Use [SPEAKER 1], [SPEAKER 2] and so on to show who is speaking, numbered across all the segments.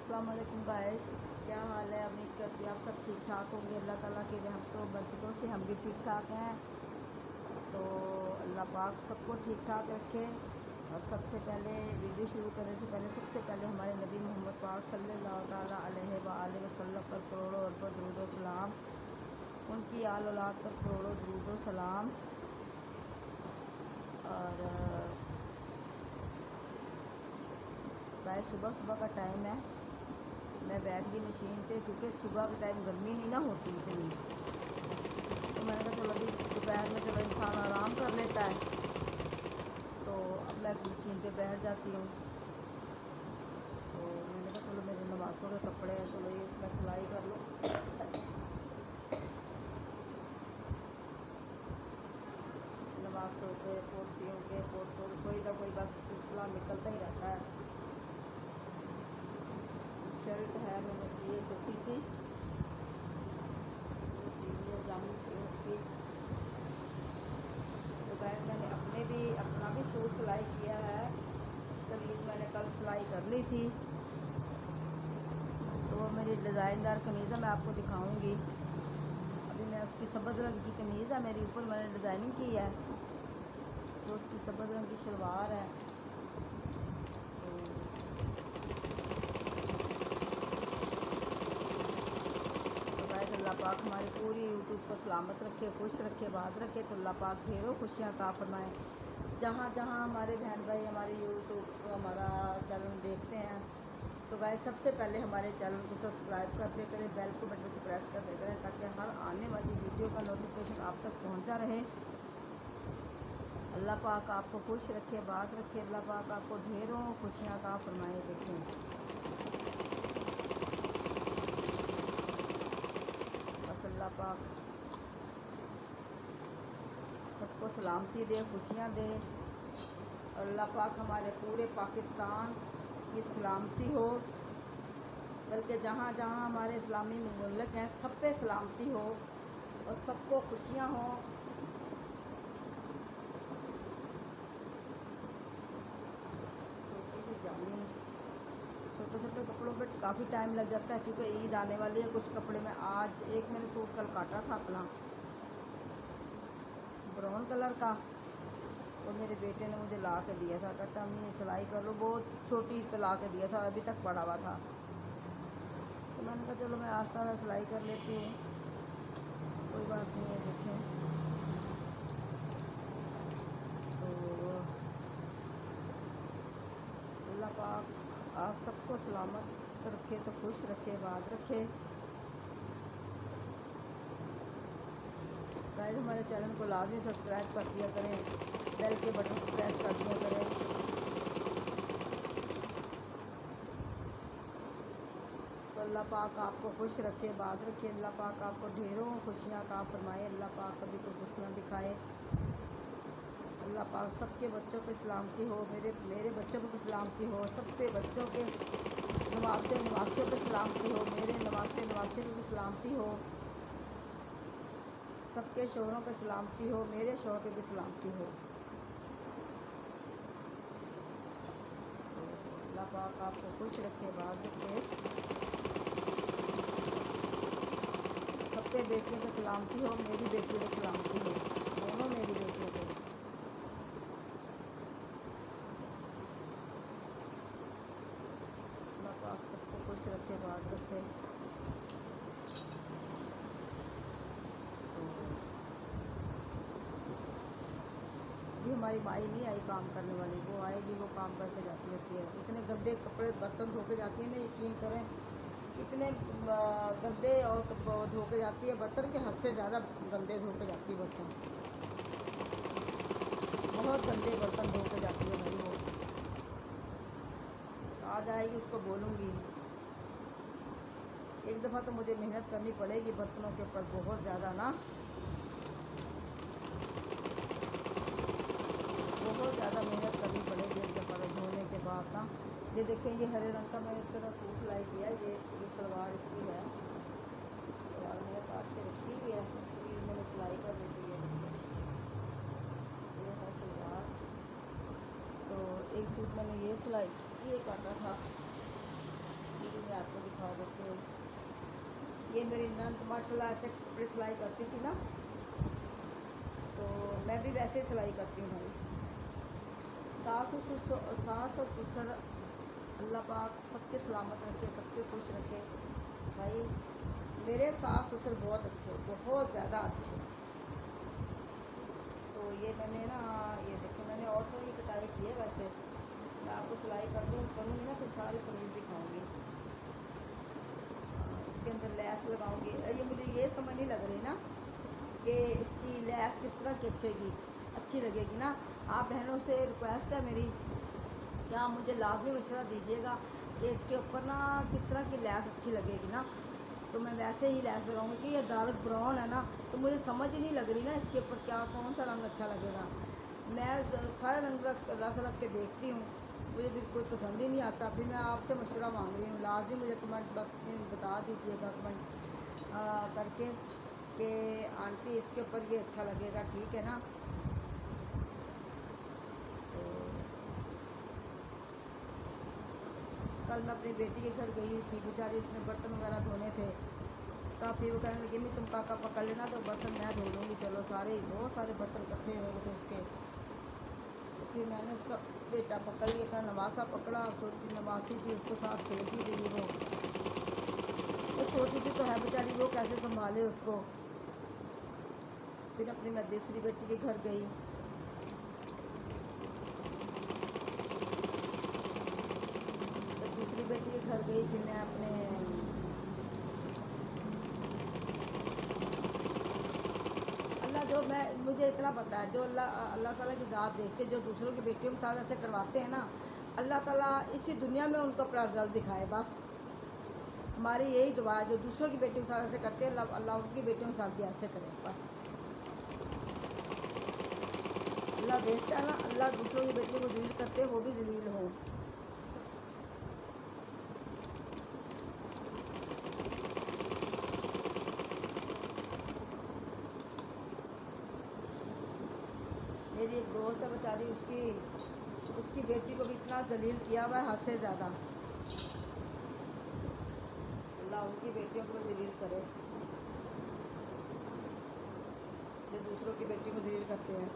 [SPEAKER 1] अस्सलाम वालेकुम गाइस, क्या हाल है। उम्मीद करती हूँ आप सब ठीक ठाक होंगे। अल्लाह ताला के रहमतों बरकतों से हम भी ठीक ठाक हैं। तो अल्लाह पाक सबको ठीक ठाक रखे। और सबसे पहले वीडियो शुरू करने से पहले सबसे पहले हमारे नबी मोहम्मद पाक सल्लल्लाहु ताला अलैहि वसल्लम पर करोड़ों अरबों दुरूद व सलाम, उनकी आल औलाद पर करोड़ों दुरूद व सलाम। और गाइस सुबह सुबह का टाइम है, मैं बैठ गई मशीन पे क्योंकि सुबह के टाइम गर्मी नहीं ना होती इतनी। तो मैंने कहा चलो अभी दोपहर में चलो इंसान आराम कर लेता है, तो अब मैं मशीन पे बैठ जाती हूँ। तो मैंने कहा चलो मेरे नवासों के कपड़े हैं, चलो ये इसमें सिलाई कर लो। नवासों के, पोतियों के, पोतों कोई ना कोई बस सिलसिला निकलता ही रहता है। शर्ट है मैंने सी छोटी सी जामी सूट की। तो मैंने अपना भी सूट सिलाई किया है। कमीज़ मैंने कल सिलाई कर ली थी, तो वो मेरी डिज़ाइनदार कमीज़ है, मैं आपको दिखाऊंगी। अभी मैं उसकी सब्ज़ रंग की कमीज़ है मेरी, ऊपर मैंने डिज़ाइनिंग की है, तो उसकी सब्ज़ रंग की शलवार है। अल्लाह पाक हमारी पूरी यूट्यूब को सलामत रखे, खुश रखे, बात रखे। तो अल्लाह पाक ढेरों खुशियाँ अता फरमाएँ। जहाँ जहाँ हमारे बहन भाई हमारे यूट्यूब को हमारा चैनल देखते हैं, तो गाइस सबसे पहले हमारे चैनल को सब्सक्राइब कर दिया करें, बेल को बटन को प्रेस कर दिया करें, ताकि हर आने वाली वीडियो का नोटिफिकेशन आप तक पहुँचता रहे। अल्लाह पाक आपको खुश रखे, बात रखे। अल्लाह पाक आपको ढेरों खुशियाँ अता फरमाए। देखें अल्लाह पाक सबको सलामती दे, खुशियाँ दे। और अल्लाह पाक हमारे पूरे पाकिस्तान की सलामती हो, बल्कि जहाँ जहाँ हमारे इस्लामी मुल्क हैं सब पे सलामती हो और सबको खुशियाँ हो। छोटी सी जामी, छोटे छोटे कपड़ों पे काफ़ी टाइम लग जाता है क्योंकि ईद आने वाली है। कुछ कपड़े में आज एक मैंने सूट कल काटा था अपना ब्राउन कलर का, और मेरे बेटे ने मुझे ला के दिया था, कहता अम्मी ये सिलाई कर लो। बहुत छोटी पे ला के दिया था, अभी तक पड़ा हुआ था। तो मैंने कहा चलो मैं आस्ता आस्ता सिलाई कर लेती हूँ, कोई बात नहीं है। देखें तो अल्लाह पाक आप सबको सलामत रखे, तो खुश रखे, बात रखे। गाइस हमारे चैनल को लाजमी सब्सक्राइब कर दिया करें, बेल के बटन को प्रेस कर दिया करें। तो अल्लाह पाक आपको खुश रखे, बात रखे। अल्लाह पाक आपको ढेरों खुशियाँ अता फरमाए। अल्लाह पाक कभी कोई दुख ना दिखाए। अल्लाह पाक सबके बच्चों पे सलामती हो, मेरे बच्चों पे सलामती हो, सबके बच्चों के नवासियों पे सलामती हो, मेरे नवासे पे सलामती हो, सबके शोहरों पे सलामती हो, मेरे शोहर पे भी सलामती हो। अल्लाह पाक आपको खुश रखे, बात रखे। सबके बेटियों पे सलामती हो, मेरी बेटी पे सलामती हो, दोनों मेरी बेटियों पे। अल्लाह पाक सबको खुश रखे, बात रखे। अभी हमारी माई नहीं आई काम करने वाली, वो आएगी, वो काम करके जाती रहती है। इतने गंदे कपड़े बर्तन धो के जाती है ना, यकीन करें इतने गंदे और धो के जाती है बर्तन के, हद से ज़्यादा गंदे धो के जाती है बर्तन, बहुत गंदे बर्तन धो के जाती है भाई वो। आज आएगी उसको बोलूँगी। एक दफ़ा तो मुझे मेहनत करनी पड़ेगी बर्तनों के ऊपर, बहुत ज़्यादा ना, बहुत ज़्यादा मेहनत करनी पड़ेगी एक दफ़ा धोने के बाद ना। ये देखें, ये हरे रंग का मैंने इस तरह सूट सिलाई किया है। ये सलवार इसकी है, सलवार मैंने काट के रखी हुई है, ये मैंने सिलाई कर दी थी। ये है सलवार। तो एक सूट मैंने ये सिलाई ये काटा था, ये भी मैं ये मेरी नंद माशाल्लाह ऐसे कपड़े सिलाई करती थी ना, तो मैं भी वैसे ही सिलाई करती हूँ भाई। सास और ससुर अल्लाह पाक सबके सलामत रखे, सबके खुश रखे भाई। मेरे सास ससुर बहुत अच्छे, बहुत ज़्यादा अच्छे। तो ये मैंने ना, ये देखो मैंने औरतों की कटाई की है। वैसे मैं आपको सिलाई करूँगी ना, फिर सारी कमीज़ दिखाऊंगी। इसके अंदर लैस लगाऊंगी। ये मुझे ये समझ नहीं लग रही ना कि इसकी लैस किस तरह की अच्छी लगेगी ना। आप बहनों से रिक्वेस्ट है मेरी, क्या मुझे लाजमी मशवरा दीजिएगा कि इसके ऊपर ना किस तरह की लैस अच्छी लगेगी ना, तो मैं वैसे ही लैस लगाऊंगी। कि ये डार्क ब्राउन है ना, तो मुझे समझ ही नहीं लग रही ना इसके ऊपर क्या कौन सा रंग अच्छा लगेगा। मैं सारे रंग रख के देखती हूँ, मुझे बिल्कुल पसंद ही नहीं आता। फिर मैं आपसे मशवरा मांग रही हूँ, लाजमी मुझे कमेंट बॉक्स में बता दीजिएगा कमेंट करके कि आंटी इसके ऊपर ये अच्छा लगेगा, ठीक है ना। तो कल मैं अपनी बेटी के घर गई थी, बेचारी उसने बर्तन वगैरह धोने थे। काफ़ी वो कहने लगी, मैं तुम काका पकड़ लेना तो बर्तन मैं धो लूँगी। चलो बहुत सारे बर्तन इकट्ठे हो गए थे उसके। तो फिर मैंने उसका बेटा पकड़ लिया था, नवासा पकड़ा। छोटी नवासी थी, उसको साथ खेलती रही वो छोटी सी तो है बेचारी, वो कैसे संभाले उसको। फिर अपनी मैं दूसरी बेटी के घर गई। तो दूसरी बेटी के घर गई, फिर मैं अपने जो मुझे इतना पता है, जो अल्लाह ताला की ज़ात देख के जो दूसरों की बेटियों के साथ ऐसे करवाते हैं ना, अल्लाह ताला इसी दुनिया में उनको अपना रिजल्ट दिखाए। बस हमारी यही दुआ है, जो दूसरों की बेटियों के साथ ऐसे करते हैं, अल्लाह उनकी बेटियों के साथ भी ऐसे करे। बस अल्लाह देखता है ना, अल्लाह दूसरों की बेटियों को जलील करते हैं, वो भी जलील हो। मेरी एक दोस्त है बेचारी, उसकी बेटी को भी इतना जलील किया हुआ है, हद से ज़्यादा। अल्लाह उनकी बेटियों को जलील करे जो दूसरों की बेटियों को जलील करते हैं।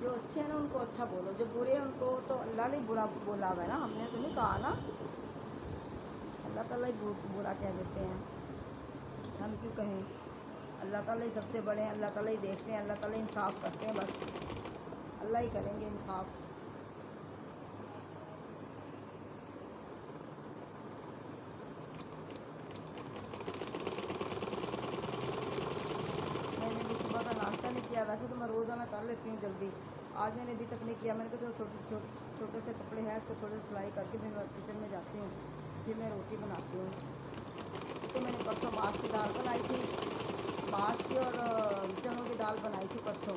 [SPEAKER 1] जो अच्छे हैं ना उनको अच्छा बोलो, जो बुरे हैं उनको तो अल्लाह ने बुरा बोला हुआ है ना, हमने तो नहीं कहा ना। अल्लाह ताला ही बुरा कह देते हैं, हम क्यों कहें। अल्लाह ताला ही सबसे बड़े हैं, अल्लाह ताला ही देखते हैं, अल्लाह ताला ही इंसाफ करते हैं। बस अल्लाह ही करेंगे इंसाफ। मैंने भी सुबह का नाश्ता नहीं किया। वैसे तो मैं रोज़ाना कर लेती हूँ जल्दी, आज मैंने अभी तक नहीं किया। मैंने कहा जो छोटे से कपड़े हैं इसको थोड़े सिलाई करके फिर मैं किचन में जाती हूँ, फिर मैं रोटी बनाती हूँ। तो मैंने परसों माश की दाल बनाई थी, माश की और चनों की दाल बनाई थी परसों,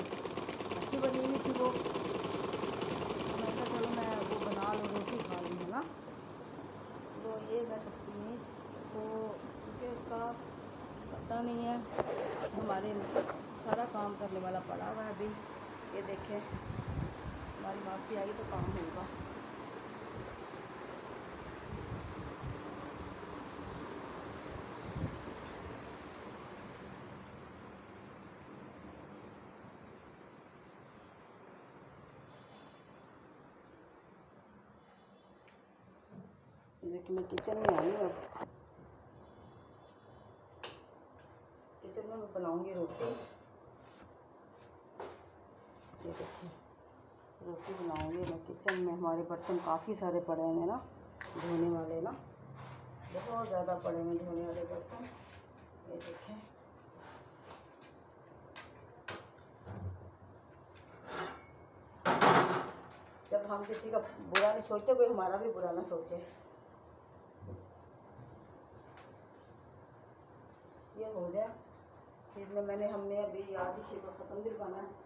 [SPEAKER 1] अच्छी बनी हुई थी वो। तो मैंने कहा चलो मैं वो बना लूँ, रोटी खा लूँ, है ना। तो ये मैं करती हूँ इसको, क्योंकि उसका पता नहीं है, हमारे सारा काम करने वाला पड़ा हुआ है अभी। ये देखें, हमारी मासी आई तो काम होगा। देखिए मैं किचन में आई हूँ, किचन में मैं बनाऊंगी रोटी। ये देखिए रोटी बनाऊंगी मैं किचन में। हमारे बर्तन काफ़ी सारे पड़े हैं ना धोने वाले ना, बहुत ज़्यादा पड़े हैं धोने वाले बर्तन। ये देखें, जब हम किसी का बुरा नहीं सोचते, कोई हमारा भी बुरा ना सोचे। ये हो जाए फिर हमने अभी याद ही को ख़त्म दिलवाना है।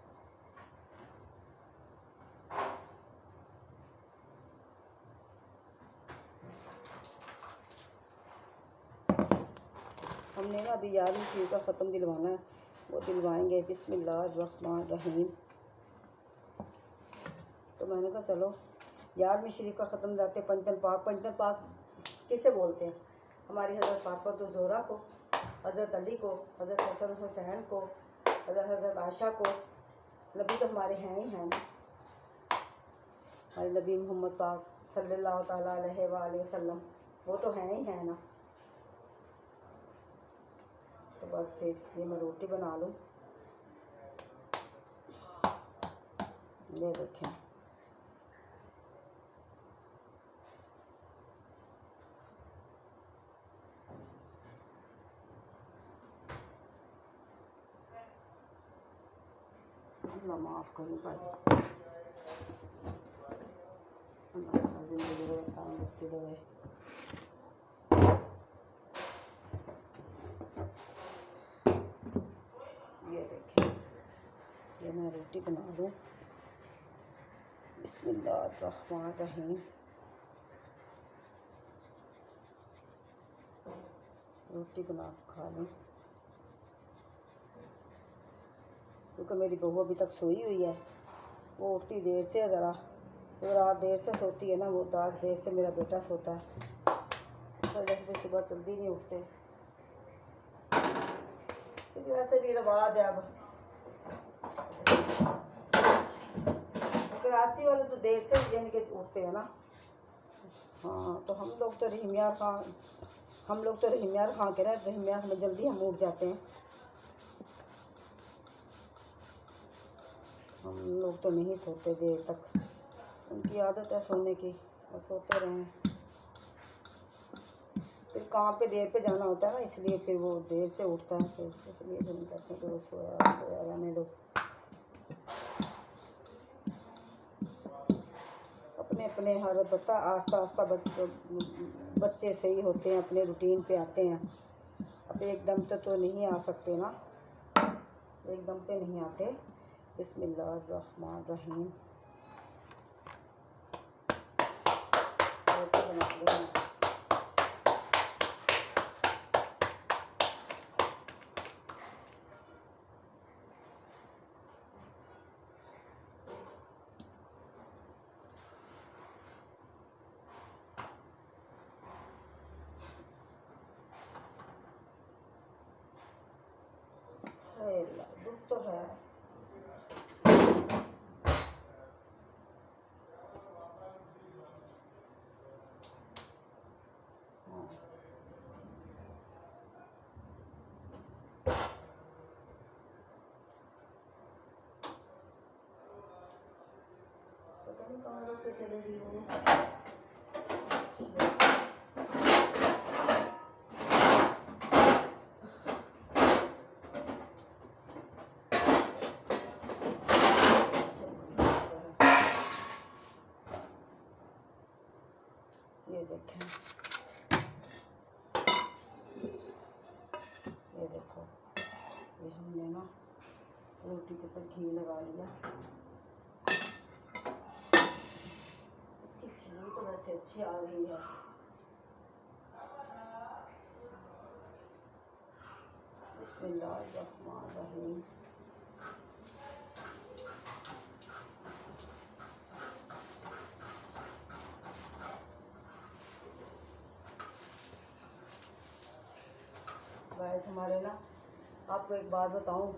[SPEAKER 1] हमने ना अभी याद ही का ख़त्म दिलवाना है, वो दिलवाएंगे। बिस्मिल्लाहिर्रहमानिर्रहीम। तो मैंने कहा चलो 11वीं शरीफ का ख़त्म जाते पंचतन पाक किसे बोलते हैं? हमारी हज़रत फातिमा ज़ोहरा को, हज़रत अली को, हज़रत हसन हुसैन को, हज़रत आयशा को। नबी तो हमारे हैं ही हैं ना, हमारे नबी मोहम्मद पाक सल्लल्लाहु ताला अलैहि वसल्लम, वो तो हैं ही हैं ना। तो बस फिर ये मैं रोटी बना लूँ। ये देखें, अल्लाह माफ़ करूँ भाई, ज़िंदगी में तंदुरुस्ती दे। ये देखें, ये मैं रोटी बना दूँ। बिस्मिल्लाहिर्रहमानिर्रहीम। रोटी बना खा लूँ, क्योंकि मेरी बहू अभी तक सोई हुई है। वो उठती देर से है ज़रा, तो रात देर से सोती है ना, वो आज देर से मेरा बेटा सोता है, तो जैसे सुबह जल्दी नहीं उठते, क्योंकि वैसे भी रिवाज है। अब कराची वाले तो देर से यानी कि उठते हैं ना। हाँ, तो हम लोग तो रहीम यार खां के ना, रहीम यार में जल्दी हम उठ जाते हैं। हम लोग तो नहीं सोते देर तक, उनकी आदत है सोने की, और सोते रहें। फिर काम पे देर पे जाना होता है ना, इसलिए फिर वो देर से उठता है, फिर इसलिए फिर हम कहते हैं कि वो सोया रहने दो। अपने अपने हर बता आस्ता बच्चे सही होते हैं, अपने रूटीन पे आते हैं। अब एकदम तो नहीं आ सकते ना, एकदम पे नहीं आते। बिस्मिल्लाहिर्रहमानिर्रहीम। दुख तो है, पता नहीं कहाँ रोक के चले गई वो। ये देखें, ये देखो, ये हमने ना रोटी के ऊपर घी लगा लिया। इसकी खुशबू तो वैसे अच्छी आ रही है। बिस्मिल्लाहिर्रहमानिर्रहीम। गाइस, हमारे ना, आपको एक बात बताऊं,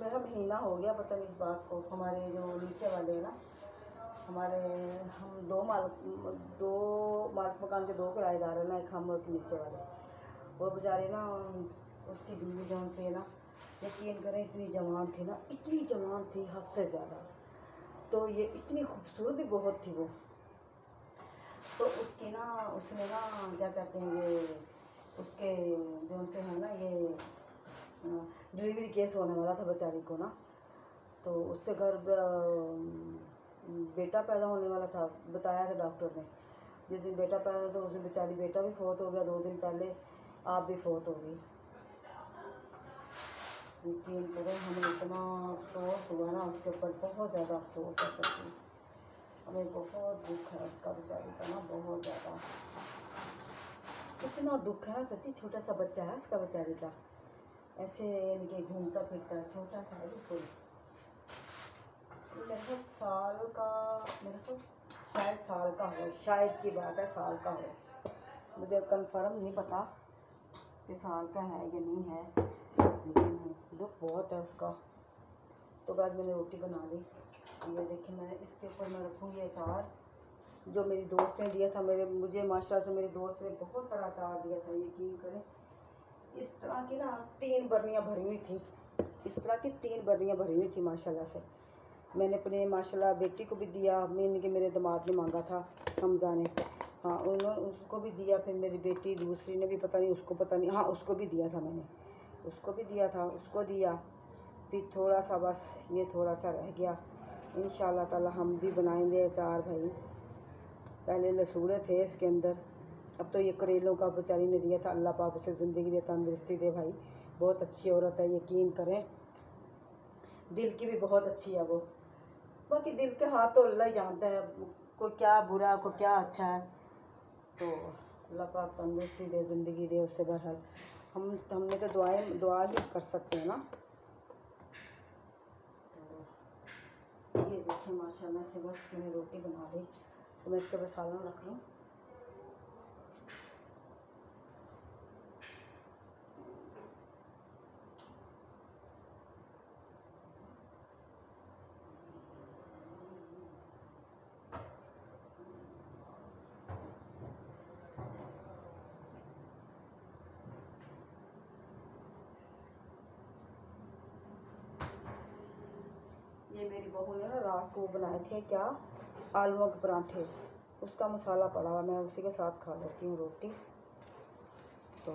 [SPEAKER 1] मेरा महीना हो गया पता नहीं इस बात को। हमारे जो नीचे वाले हैं ना, हम दो मालिक मकान के 2 किराएदार हैं ना, एक हम और एक नीचे वाले। वो बेचारे ना, उसकी बीवी जो से ना, यकीन करें इतनी जवान थी ना, इतनी जवान थी हद से ज़्यादा। तो ये इतनी खूबसूरत भी बहुत थी वो। तो उसने ना क्या कहते हैं, ये उसके जो उनसे है ना, ये डिलीवरी केस होने वाला था बेचारी को ना। तो उसके घर बेटा पैदा होने वाला था, बताया था डॉक्टर ने। जिस दिन बेटा पैदा था उस दिन बेचारी बेटा भी फौत हो गया, 2 दिन पहले आप भी फौत हो गई। यकीन करें, हमें इतना अफसोस हुआ ना उसके ऊपर, बहुत ज़्यादा अफसोस है सच्ची। हमें बहुत दुख है उसका बेचारी का ना, बहुत ज़्यादा। इतना दुख है सच्ची, छोटा सा बच्चा है उसका बेचारी का, ऐसे इनके घूमता फिरता छोटा सा है बिल्कुल। मेरे ख्याल साल का, मेरे ख्याल शायद साल का हो, शायद की बात है, साल का हो, मुझे कंफर्म नहीं पता कि साल का है या नहीं है, लेकिन दुख बहुत है उसका। तो बस मैंने रोटी बना ली। ये देखिए, मैं इसके ऊपर मैं रखूँगी अचार जो मेरी दोस्त ने दिया था। मुझे माशाल्लाह से मेरी दोस्त ने बहुत सारा अचार दिया था, यकीन करें। इस तरह की ना 3 बर्नियाँ भरी हुई थी, इस तरह की 3 बर्नियाँ भरी हुई थी माशाल्लाह से। मैंने अपने माशाल्लाह बेटी को भी दिया, मैंने कि मेरे दामाद ने मांगा था, हमजा ने, हाँ उन्होंने उसको भी दिया। फिर मेरी बेटी दूसरी ने भी पता नहीं, उसको पता नहीं, हाँ उसको भी दिया था मैंने, उसको भी दिया था, उसको दिया। फिर थोड़ा सा बस ये थोड़ा सा रह गया। इंशाल्लाह ताला हम भी बनाएंगे अचार भाई। पहले लसूड़े थे इसके अंदर, अब तो ये करेलों का बेचारी ने दिया था। अल्लाह पाक उसे ज़िंदगी दे, तंदुरुस्ती दे भाई। बहुत अच्छी औरत है, यकीन करें, दिल की भी बहुत अच्छी है वो। बाकी दिल के हाथ तो अल्लाह ही जानता है, कोई क्या बुरा कोई क्या अच्छा है। तो अल्लाह पाक तंदुरुस्ती दे, ज़िंदगी दे उसे। बहरहाल हमने तो दुआ ही कर सकते हैं ना। तो ये देखिए माशाल्लाह से बस मैंने रोटी बना ली, तो मैं इसके ऊपर सालन रख लूँ। ये मेरी बहू ने ना रात को बनाए थे क्या, आलूओं के पराठे, उसका मसाला पड़ा हुआ, मैं उसी के साथ खा लेती हूँ रोटी। तो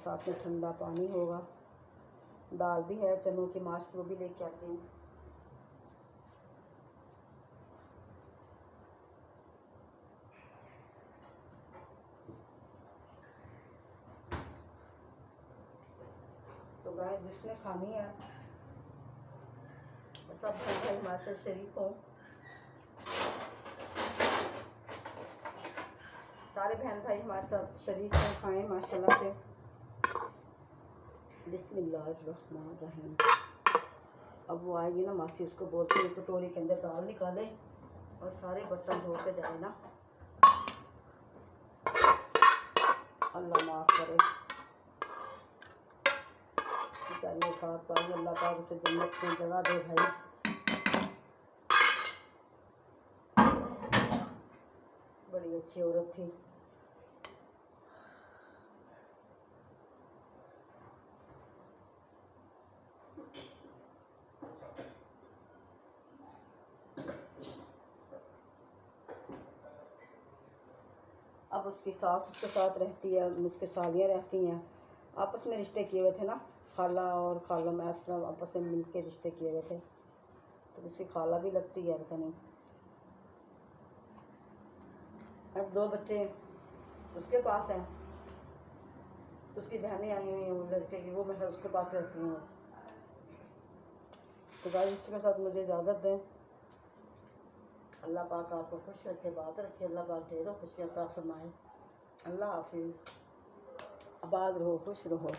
[SPEAKER 1] साथ में ठंडा पानी होगा, दाल भी है चनों की माश की, वो भी लेके आती हूँ। तो गाय जिसने खानी है सब भाई हमारे से शरीफ हों, सारे बहन भाई हमारे साथ शरीफ हों, खाएँ माशाल्लाह से। बिस्मिल्लाहिर्रहमानिर्रहीम। अब वो आएगी ना मासी, उसको बोलती है कटोरी के अंदर दाल निकाले और सारे बर्तन धो के जाए ना। अल्लाह माफ़ करे बेचारी खाक पाई, अल्लाह पाक उसे जन्नत में जगह दे भाई। बड़ी अच्छी औरत थी। अब उसकी सास उसके साथ रहती है, उसके सालियाँ रहती हैं, आपस में रिश्ते किए हुए थे ना, खाला और खाला में इस तरह आपस में मिल के रिश्ते किए हुए थे। तो उसकी खाला भी लगती है, पता नहीं। अब 2 बच्चे उसके पास हैं, उसकी बहनें आई हुई हैं वो लड़के की, वो मतलब उसके पास रहती हैं। तो गाइस इसके साथ मुझे इजाज़त दें। अल्लाह पाक आपको खुश रखे, बात रखे, अल्लाह पाक ढेरों खुशियाँ अता फरमाए। अल्लाह हाफिज़, आबाद रहो, खुश रहो।